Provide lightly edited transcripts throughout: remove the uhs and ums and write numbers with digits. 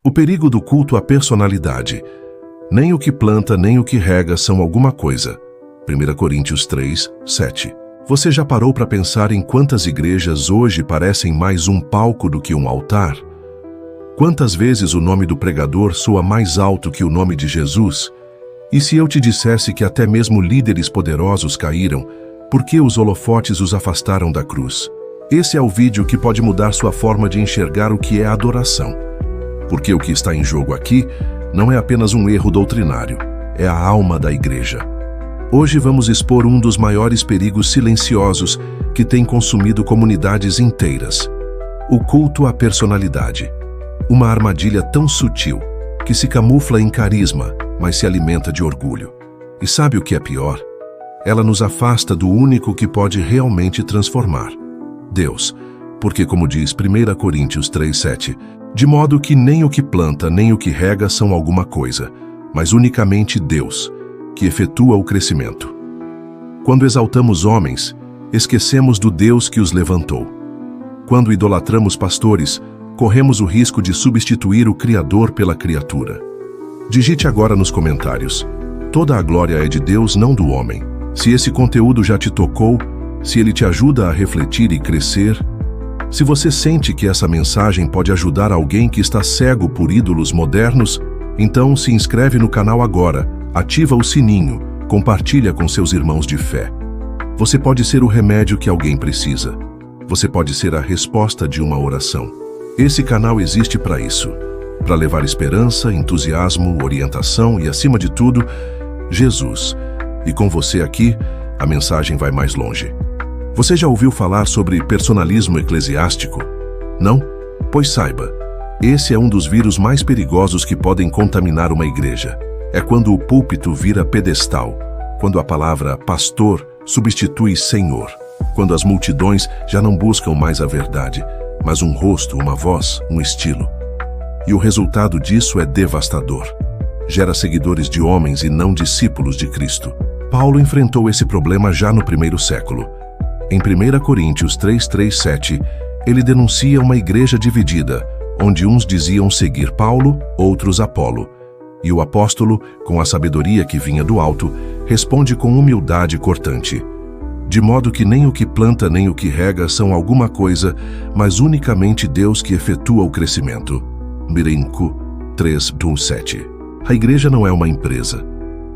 O perigo do culto à personalidade. Nem o que planta, nem o que rega são alguma coisa. 1 Coríntios 3, 7. Você já parou para pensar em quantas igrejas hoje parecem mais um palco do que um altar? Quantas vezes o nome do pregador soa mais alto que o nome de Jesus? E se eu te dissesse que até mesmo líderes poderosos caíram, por que os holofotes os afastaram da cruz? Esse é o vídeo que pode mudar sua forma de enxergar o que é adoração. Porque o que está em jogo aqui não é apenas um erro doutrinário, é a alma da igreja. Hoje vamos expor um dos maiores perigos silenciosos que tem consumido comunidades inteiras: o culto à personalidade. Uma armadilha tão sutil que se camufla em carisma, mas se alimenta de orgulho. E sabe o que é pior? Ela nos afasta do único que pode realmente transformar: Deus. Porque, como diz 1 Coríntios 3:7, de modo que nem o que planta nem o que rega são alguma coisa, mas unicamente Deus, que efetua o crescimento. Quando exaltamos homens, esquecemos do Deus que os levantou. Quando idolatramos pastores, corremos o risco de substituir o Criador pela criatura. Digite agora nos comentários: toda a glória é de Deus, não do homem. Se esse conteúdo já te tocou, se ele te ajuda a refletir e crescer, se você sente que essa mensagem pode ajudar alguém que está cego por ídolos modernos, então se inscreve no canal agora, ativa o sininho, compartilha com seus irmãos de fé. Você pode ser o remédio que alguém precisa. Você pode ser a resposta de uma oração. Esse canal existe para isso, para levar esperança, entusiasmo, orientação e, acima de tudo, Jesus. E com você aqui, a mensagem vai mais longe. Você já ouviu falar sobre personalismo eclesiástico? Não? Pois saiba, esse é um dos vírus mais perigosos que podem contaminar uma igreja. É quando o púlpito vira pedestal, quando a palavra pastor substitui Senhor, quando as multidões já não buscam mais a verdade, mas um rosto, uma voz, um estilo. E o resultado disso é devastador. Gera seguidores de homens e não discípulos de Cristo. Paulo enfrentou esse problema já no primeiro século. Em 1 Coríntios 3:7, ele denuncia uma igreja dividida, onde uns diziam seguir Paulo, outros Apolo. E o apóstolo, com a sabedoria que vinha do alto, responde com humildade cortante: de modo que nem o que planta nem o que rega são alguma coisa, mas unicamente Deus que efetua o crescimento. 1 3:7. A igreja não é uma empresa.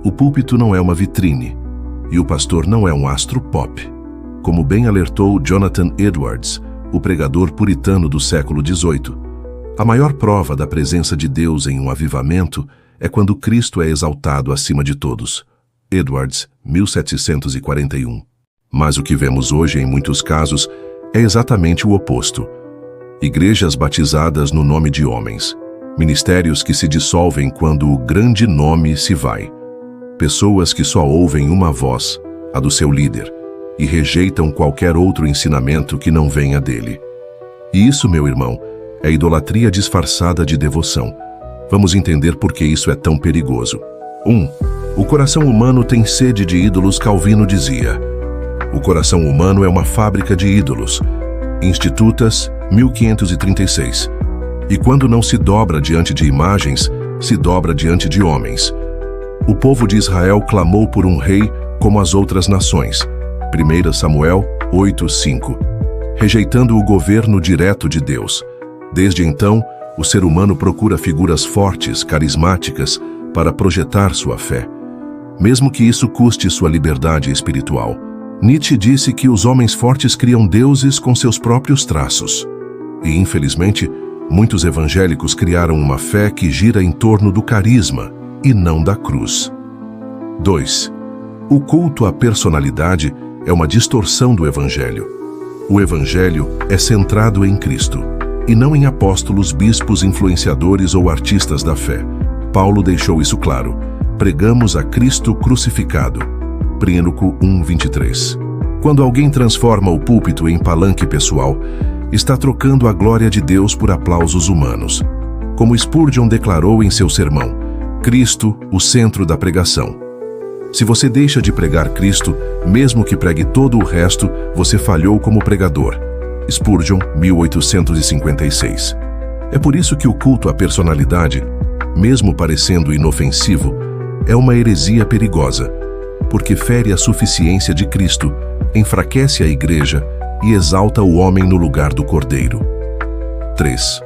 O púlpito não é uma vitrine. E o pastor não é um astro pop. Como bem alertou Jonathan Edwards, o pregador puritano do século XVIII, a maior prova da presença de Deus em um avivamento é quando Cristo é exaltado acima de todos. Edwards, 1741. Mas o que vemos hoje em muitos casos é exatamente o oposto. Igrejas batizadas no nome de homens. Ministérios que se dissolvem quando o grande nome se vai. Pessoas que só ouvem uma voz, a do seu líder, e rejeitam qualquer outro ensinamento que não venha dele. E isso, meu irmão, é idolatria disfarçada de devoção. Vamos entender por que isso é tão perigoso. 1. O coração humano tem sede de ídolos. Calvino dizia: o coração humano é uma fábrica de ídolos. Institutas, 1536. E quando não se dobra diante de imagens, se dobra diante de homens. O povo de Israel clamou por um rei como as outras nações. 1 Samuel 8:5. Rejeitando o governo direto de Deus. Desde então, o ser humano procura figuras fortes, carismáticas, para projetar sua fé, mesmo que isso custe sua liberdade espiritual. Nietzsche disse que os homens fortes criam deuses com seus próprios traços. E, infelizmente, muitos evangélicos criaram uma fé que gira em torno do carisma e não da cruz. 2. O culto à personalidade é uma distorção do Evangelho. O Evangelho é centrado em Cristo, e não em apóstolos, bispos, influenciadores ou artistas da fé. Paulo deixou isso claro: pregamos a Cristo crucificado. 1 1:23. Quando alguém transforma o púlpito em palanque pessoal, está trocando a glória de Deus por aplausos humanos. Como Spurgeon declarou em seu sermão: Cristo, o centro da pregação. Se você deixa de pregar Cristo, mesmo que pregue todo o resto, você falhou como pregador. Spurgeon, 1856. É por isso que o culto à personalidade, mesmo parecendo inofensivo, é uma heresia perigosa, porque fere a suficiência de Cristo, enfraquece a Igreja e exalta o homem no lugar do Cordeiro. 3.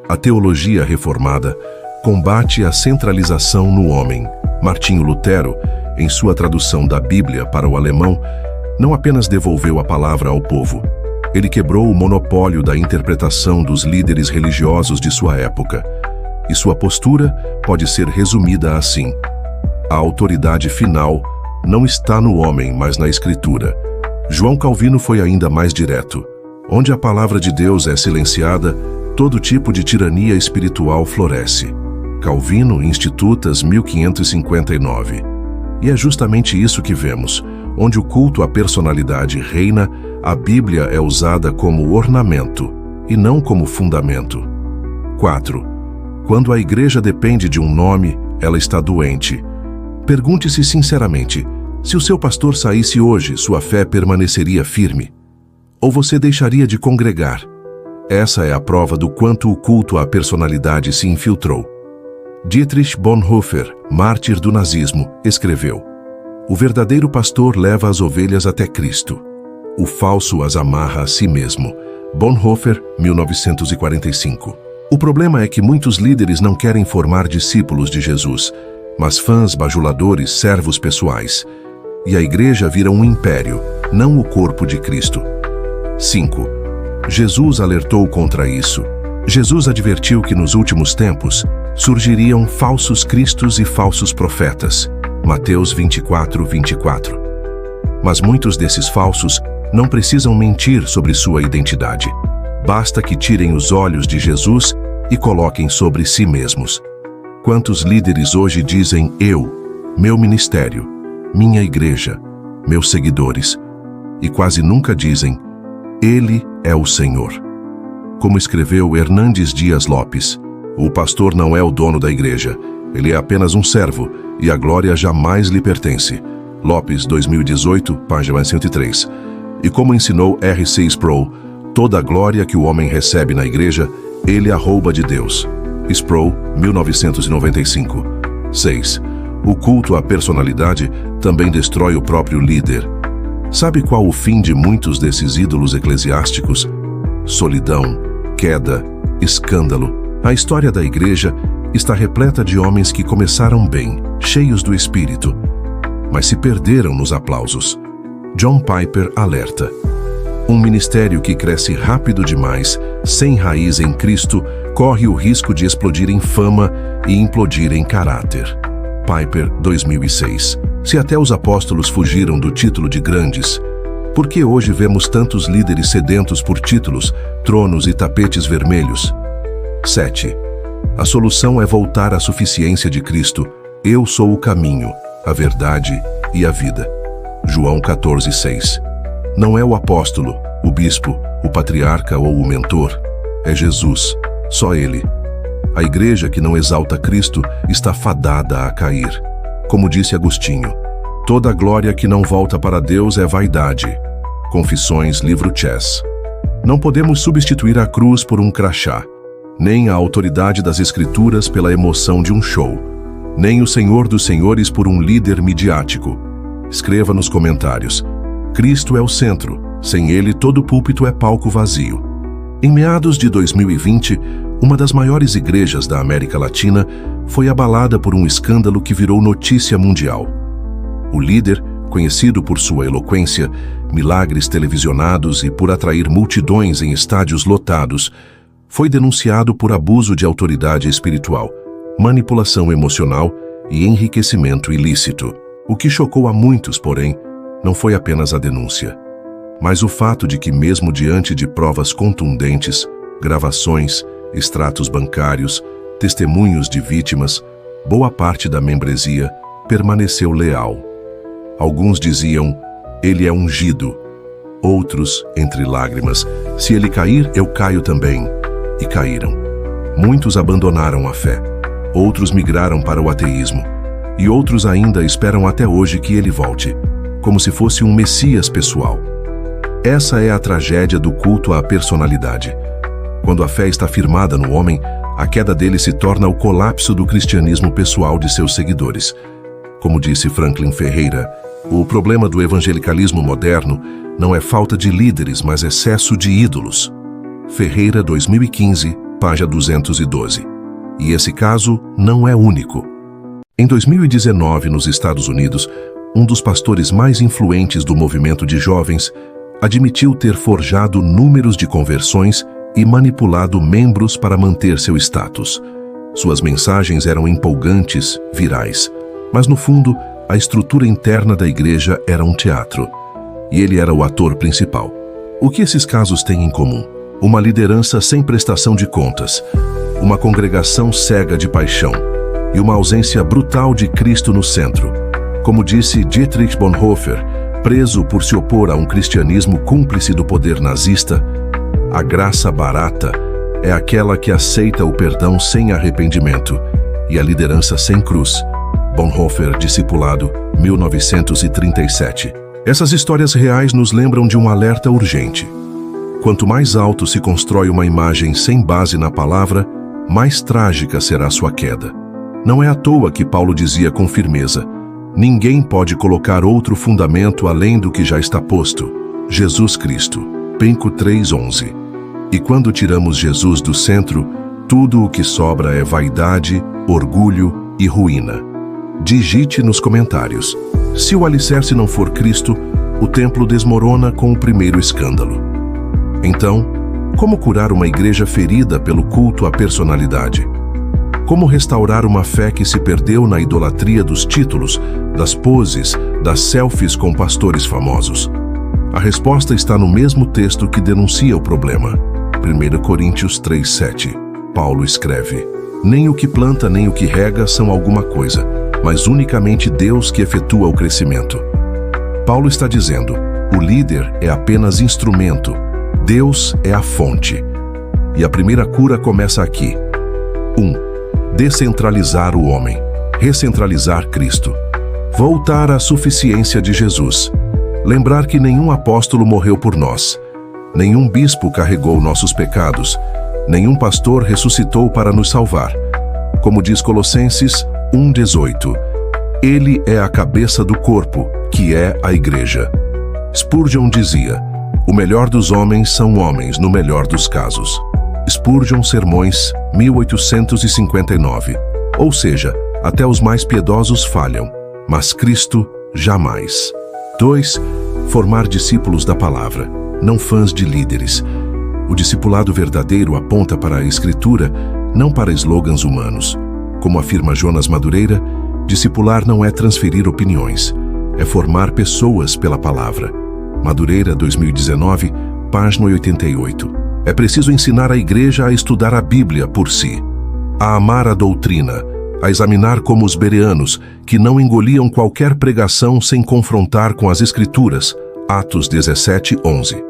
A teologia reformada combate a centralização no homem. Martinho Lutero, em sua tradução da Bíblia para o alemão, não apenas devolveu a palavra ao povo, ele quebrou o monopólio da interpretação dos líderes religiosos de sua época. E sua postura pode ser resumida assim: a autoridade final não está no homem, mas na Escritura. João Calvino foi ainda mais direto. Onde a palavra de Deus é silenciada, todo tipo de tirania espiritual floresce. Calvino, Institutas, 1559. E é justamente isso que vemos. Onde o culto à personalidade reina, a Bíblia é usada como ornamento e não como fundamento. 4. Quando a Igreja depende de um nome, ela está doente. Pergunte-se sinceramente, se o seu pastor saísse hoje, sua fé permaneceria firme? Ou você deixaria de congregar? Essa é a prova do quanto o culto à personalidade se infiltrou. Dietrich Bonhoeffer, mártir do nazismo, escreveu: o verdadeiro pastor leva as ovelhas até Cristo. O falso as amarra a si mesmo. Bonhoeffer, 1945. O problema é que muitos líderes não querem formar discípulos de Jesus, mas fãs bajuladores, servos pessoais. E a Igreja vira um império, não o corpo de Cristo. 5. Jesus alertou contra isso. Jesus advertiu que nos últimos tempos surgiriam falsos cristos e falsos profetas. Mateus 24, 24. Mas muitos desses falsos não precisam mentir sobre sua identidade. Basta que tirem os olhos de Jesus e coloquem sobre si mesmos. Quantos líderes hoje dizem eu, meu ministério, minha igreja, meus seguidores, e quase nunca dizem Ele é o Senhor. Como escreveu Hernandes Dias Lopes, o pastor não é o dono da igreja, ele é apenas um servo, e a glória jamais lhe pertence. Lopes, 2018, página 103. E como ensinou R.C. Sproul, toda a glória que o homem recebe na igreja, ele a rouba de Deus. Sproul, 1995. 6. O culto à personalidade também destrói o próprio líder. Sabe qual o fim de muitos desses ídolos eclesiásticos? Solidão, queda, escândalo. A história da igreja está repleta de homens que começaram bem, cheios do Espírito, mas se perderam nos aplausos. John Piper alerta: um ministério que cresce rápido demais, sem raiz em Cristo, corre o risco de explodir em fama e implodir em caráter. Piper, 2006. Se até os apóstolos fugiram do título de grandes, por que hoje vemos tantos líderes sedentos por títulos, tronos e tapetes vermelhos? 7. A solução é voltar à suficiência de Cristo. Eu sou o caminho, a verdade e a vida. João 14:6. Não é o apóstolo, o bispo, o patriarca ou o mentor. É Jesus, só Ele. A igreja que não exalta Cristo está fadada a cair. Como disse Agostinho, toda glória que não volta para Deus é vaidade. Confissões, livro Chess. Não podemos substituir a cruz por um crachá, nem a autoridade das Escrituras pela emoção de um show, nem o Senhor dos Senhores por um líder midiático. Escreva nos comentários: Cristo é o centro, sem Ele todo púlpito é palco vazio. Em meados de 2020, uma das maiores igrejas da América Latina foi abalada por um escândalo que virou notícia mundial. O líder, conhecido por sua eloquência, milagres televisionados e por atrair multidões em estádios lotados, foi denunciado por abuso de autoridade espiritual, manipulação emocional e enriquecimento ilícito. O que chocou a muitos, porém, não foi apenas a denúncia, mas o fato de que, mesmo diante de provas contundentes, gravações, extratos bancários, testemunhos de vítimas, boa parte da membresia permaneceu leal. Alguns diziam: ele é ungido. Outros, entre lágrimas: se ele cair, eu caio também. E caíram. Muitos abandonaram a fé. Outros migraram para o ateísmo. E outros ainda esperam até hoje que ele volte, como se fosse um Messias pessoal. Essa é a tragédia do culto à personalidade. Quando a fé está firmada no homem, a queda dele se torna o colapso do cristianismo pessoal de seus seguidores. Como disse Franklin Ferreira, o problema do evangelicalismo moderno não é falta de líderes, mas excesso de ídolos. Ferreira, 2015, página 212. E esse caso não é único. Em 2019, nos Estados Unidos, um dos pastores mais influentes do movimento de jovens admitiu ter forjado números de conversões e manipulado membros para manter seu status. Suas mensagens eram empolgantes, virais, mas no fundo, a estrutura interna da igreja era um teatro. E ele era o ator principal. O que esses casos têm em comum? Uma liderança sem prestação de contas, uma congregação cega de paixão e uma ausência brutal de Cristo no centro. Como disse Dietrich Bonhoeffer, preso por se opor a um cristianismo cúmplice do poder nazista, a graça barata é aquela que aceita o perdão sem arrependimento e a liderança sem cruz. Bonhoeffer, Discipulado, 1937. Essas histórias reais nos lembram de um alerta urgente. Quanto mais alto se constrói uma imagem sem base na palavra, mais trágica será sua queda. Não é à toa que Paulo dizia com firmeza: ninguém pode colocar outro fundamento além do que já está posto, Jesus Cristo. Penco 3:11. E quando tiramos Jesus do centro, tudo o que sobra é vaidade, orgulho e ruína. Digite nos comentários: se o alicerce não for Cristo, o templo desmorona com o primeiro escândalo. Então, como curar uma igreja ferida pelo culto à personalidade? Como restaurar uma fé que se perdeu na idolatria dos títulos, das poses, das selfies com pastores famosos? A resposta está no mesmo texto que denuncia o problema. 1 Coríntios 3:7. Paulo escreve: nem o que planta nem o que rega são alguma coisa, mas unicamente Deus que efetua o crescimento. Paulo está dizendo: o líder é apenas instrumento, Deus é a fonte. E a primeira cura começa aqui. 1. Descentralizar o homem, recentralizar Cristo. Voltar à suficiência de Jesus. Lembrar que nenhum apóstolo morreu por nós, nenhum bispo carregou nossos pecados, nenhum pastor ressuscitou para nos salvar. Como diz Colossenses 1:18, ele é a cabeça do corpo, que é a igreja. Spurgeon dizia: o melhor dos homens são homens no melhor dos casos. Spurgeon Sermões, 1859. Ou seja, até os mais piedosos falham, mas Cristo jamais. 2. Formar discípulos da palavra, não fãs de líderes. O discipulado verdadeiro aponta para a Escritura, não para slogans humanos. Como afirma Jonas Madureira, discipular não é transferir opiniões, é formar pessoas pela palavra. Madureira, 2019, página 88. É preciso ensinar a igreja a estudar a Bíblia por si, a amar a doutrina, a examinar como os bereanos, que não engoliam qualquer pregação sem confrontar com as Escrituras. Atos 17:11.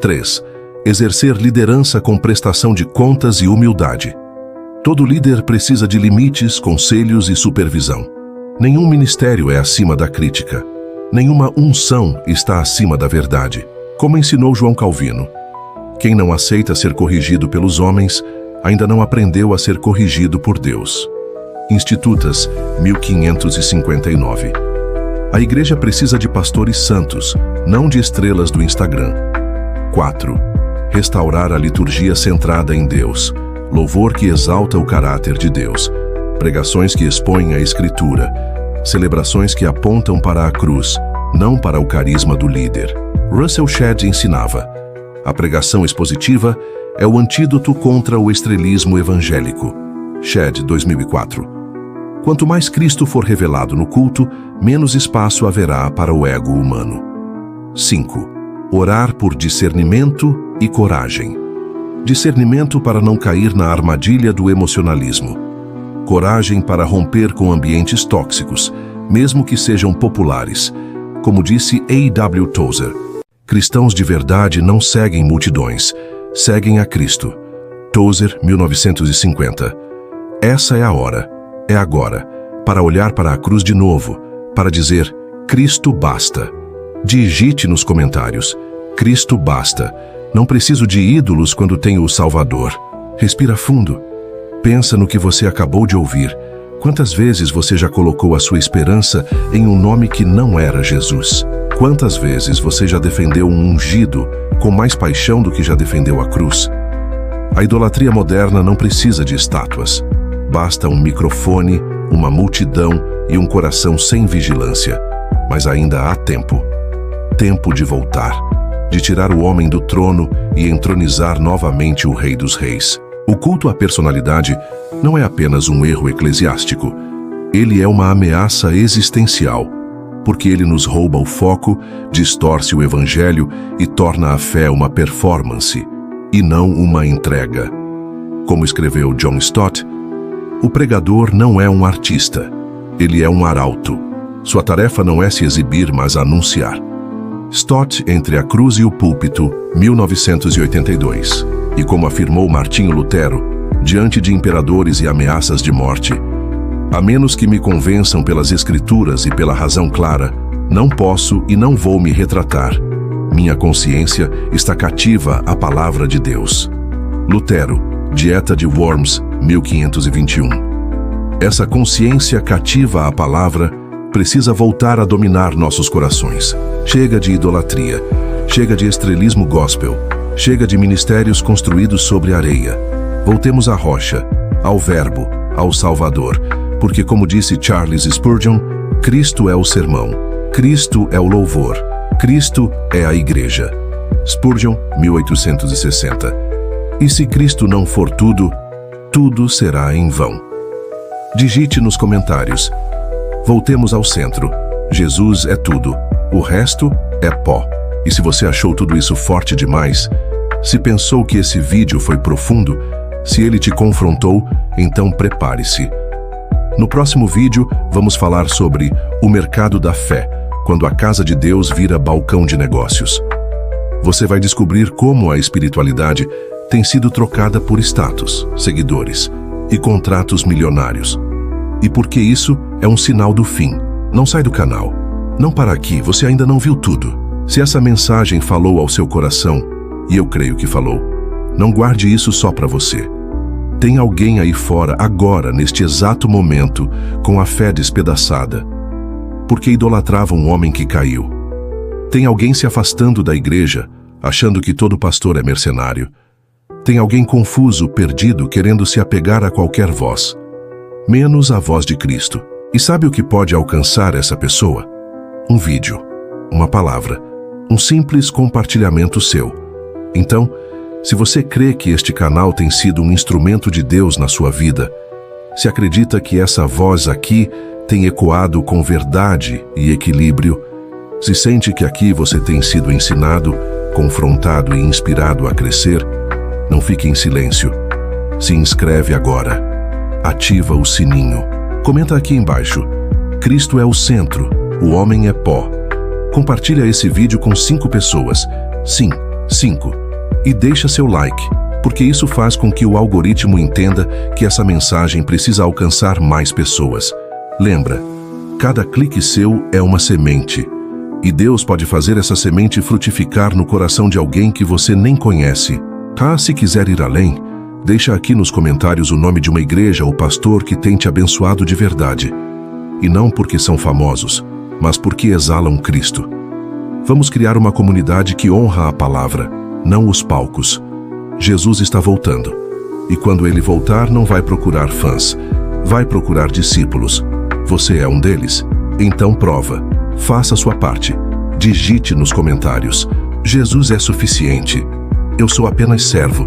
3. Exercer liderança com prestação de contas e humildade. Todo líder precisa de limites, conselhos e supervisão. Nenhum ministério é acima da crítica. Nenhuma unção está acima da verdade. Como ensinou João Calvino: quem não aceita ser corrigido pelos homens, ainda não aprendeu a ser corrigido por Deus. Institutas, 1559. A igreja precisa de pastores santos, não de estrelas do Instagram. 4. Restaurar a liturgia centrada em Deus, louvor que exalta o caráter de Deus, pregações que expõem a Escritura, celebrações que apontam para a cruz, não para o carisma do líder. Russell Shedd ensinava: a pregação expositiva é o antídoto contra o estrelismo evangélico. Shedd, 2004. Quanto mais Cristo for revelado no culto, menos espaço haverá para o ego humano. 5. Orar por discernimento e coragem. Discernimento para não cair na armadilha do emocionalismo. Coragem para romper com ambientes tóxicos, mesmo que sejam populares. Como disse A.W. Tozer, cristãos de verdade não seguem multidões, seguem a Cristo. Tozer, 1950. Essa é a hora, é agora, para olhar para a cruz de novo, para dizer: Cristo basta. Digite nos comentários: Cristo basta. Não preciso de ídolos quando tenho o Salvador. Respira fundo. Pensa no que você acabou de ouvir. Quantas vezes você já colocou a sua esperança em um nome que não era Jesus? Quantas vezes você já defendeu um ungido com mais paixão do que já defendeu a cruz? A idolatria moderna não precisa de estátuas. Basta um microfone, uma multidão e um coração sem vigilância. Mas ainda há tempo. Tempo de voltar, de tirar o homem do trono e entronizar novamente o Rei dos Reis. O culto à personalidade não é apenas um erro eclesiástico. Ele é uma ameaça existencial, porque ele nos rouba o foco, distorce o evangelho e torna a fé uma performance, e não uma entrega. Como escreveu John Stott, o pregador não é um artista, ele é um arauto. Sua tarefa não é se exibir, mas anunciar. Stott, Entre a Cruz e o Púlpito, 1982. E como afirmou Martinho Lutero, diante de imperadores e ameaças de morte, a menos que me convençam pelas Escrituras e pela razão clara, não posso e não vou me retratar. Minha consciência está cativa à palavra de Deus. Lutero, Dieta de Worms, 1521. Essa consciência cativa à palavra precisa voltar a dominar nossos corações. Chega de idolatria, chega de estrelismo gospel, chega de ministérios construídos sobre areia. Voltemos à rocha, ao Verbo, ao Salvador, porque, como disse Charles Spurgeon, Cristo é o sermão, Cristo é o louvor, Cristo é a igreja. Spurgeon, 1860. E se Cristo não for tudo, tudo será em vão. Digite nos comentários. Voltemos ao centro. Jesus é tudo, o resto é pó. E se você achou tudo isso forte demais, se pensou que esse vídeo foi profundo, se ele te confrontou, então prepare-se. No próximo vídeo, vamos falar sobre o mercado da fé, quando a casa de Deus vira balcão de negócios. Você vai descobrir como a espiritualidade tem sido trocada por status, seguidores e contratos milionários. E porque isso é um sinal do fim. Não sai do canal. Não para aqui, você ainda não viu tudo. Se essa mensagem falou ao seu coração, e eu creio que falou, não guarde isso só para você. Tem alguém aí fora, agora, neste exato momento, com a fé despedaçada, porque idolatrava um homem que caiu. Tem alguém se afastando da igreja, achando que todo pastor é mercenário. Tem alguém confuso, perdido, querendo se apegar a qualquer voz, menos a voz de Cristo. E sabe o que pode alcançar essa pessoa? Um vídeo, uma palavra, um simples compartilhamento seu. Então, se você crê que este canal tem sido um instrumento de Deus na sua vida, se acredita que essa voz aqui tem ecoado com verdade e equilíbrio, se sente que aqui você tem sido ensinado, confrontado e inspirado a crescer, não fique em silêncio. Se inscreve agora. Ativa o sininho. Comenta aqui embaixo. Cristo é o centro, o homem é pó. Compartilha esse vídeo com 5 pessoas. Sim, 5. E deixa seu like, porque isso faz com que o algoritmo entenda que essa mensagem precisa alcançar mais pessoas. Lembra, cada clique seu é uma semente. E Deus pode fazer essa semente frutificar no coração de alguém que você nem conhece. Se quiser ir além, deixa aqui nos comentários o nome de uma igreja ou pastor que tem te abençoado de verdade. E não porque são famosos, mas porque exalam Cristo. Vamos criar uma comunidade que honra a palavra, não os palcos. Jesus está voltando. E quando ele voltar, não vai procurar fãs, vai procurar discípulos. Você é um deles? Então prova. Faça a sua parte. Digite nos comentários. Jesus é suficiente. Eu sou apenas servo.